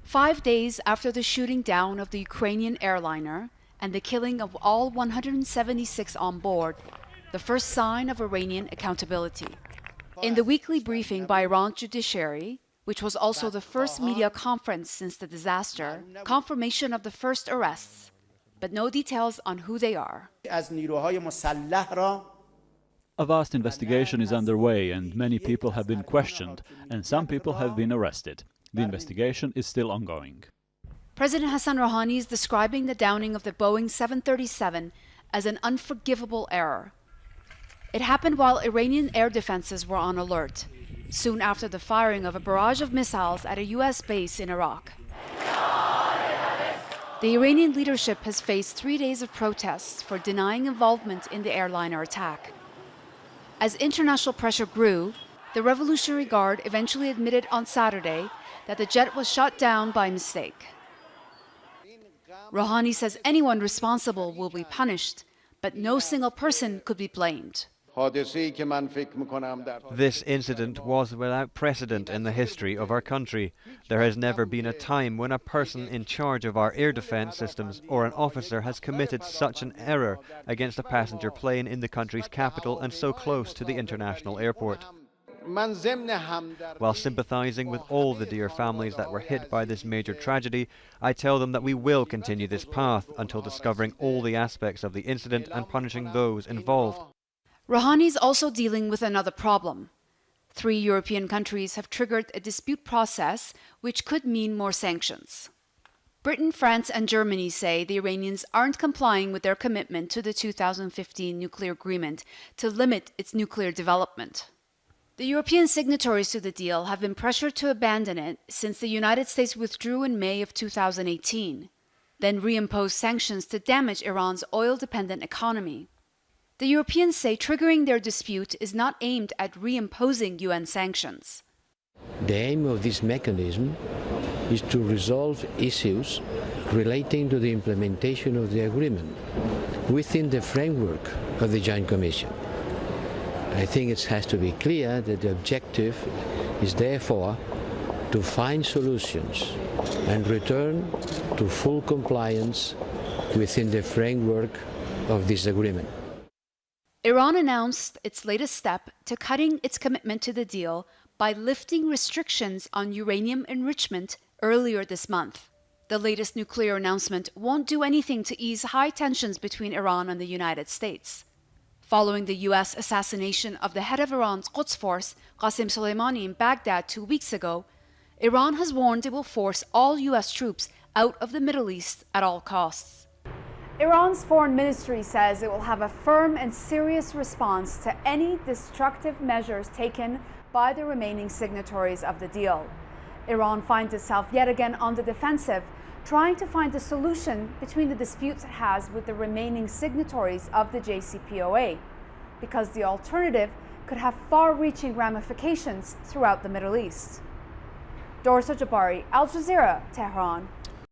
5 days after the shooting down of the Ukrainian airliner and the killing of all 176 on board, the first sign of Iranian accountability. In the weekly briefing by Iran's judiciary, which was also the first media conference since the disaster, confirmation of the first arrests, but no details on who they are. A vast investigation is underway and many people have been questioned and some people have been arrested. The investigation is still ongoing. President Hassan Rouhani is describing the downing of the Boeing 737 as an unforgivable error. It happened while Iranian air defenses were on alert, soon after the firing of a barrage of missiles at a U.S. base in Iraq. The Iranian leadership has faced 3 days of protests for denying involvement in the airliner attack. As international pressure grew, the Revolutionary Guard eventually admitted on Saturday that the jet was shot down by mistake. Rouhani says anyone responsible will be punished, but no single person could be blamed. This incident was without precedent in the history of our country. There has never been a time when a person in charge of our air defense systems or an officer has committed such an error against a passenger plane in the country's capital and so close to the international airport. While sympathizing with all the dear families that were hit by this major tragedy, I tell them that we will continue this path until discovering all the aspects of the incident and punishing those involved. Rouhani is also dealing with another problem. 3 European countries have triggered a dispute process which could mean more sanctions. Britain, France, and Germany say the Iranians aren't complying with their commitment to the 2015 nuclear agreement to limit its nuclear development. The European signatories to the deal have been pressured to abandon it since the United States withdrew in May of 2018, then reimposed sanctions to damage Iran's oil-dependent economy. The Europeans say triggering their dispute is not aimed at reimposing UN sanctions. The aim of this mechanism is to resolve issues relating to the implementation of the agreement within the framework of the Joint Commission. I think it has to be clear that the objective is therefore to find solutions and return to full compliance within the framework of this agreement. Iran announced its latest step to cutting its commitment to the deal by lifting restrictions on uranium enrichment earlier this month. The latest nuclear announcement won't do anything to ease high tensions between Iran and the United States. Following the U.S. assassination of the head of Iran's Quds Force, Qasem Soleimani, in Baghdad 2 weeks ago, Iran has warned it will force all U.S. troops out of the Middle East at all costs. Iran's foreign ministry says it will have a firm and serious response to any destructive measures taken by the remaining signatories of the deal. Iran finds itself yet again on the defensive, trying to find a solution between the disputes it has with the remaining signatories of the JCPOA, because the alternative could have far-reaching ramifications throughout the Middle East. Dorsa Jabari, Al Jazeera, Tehran.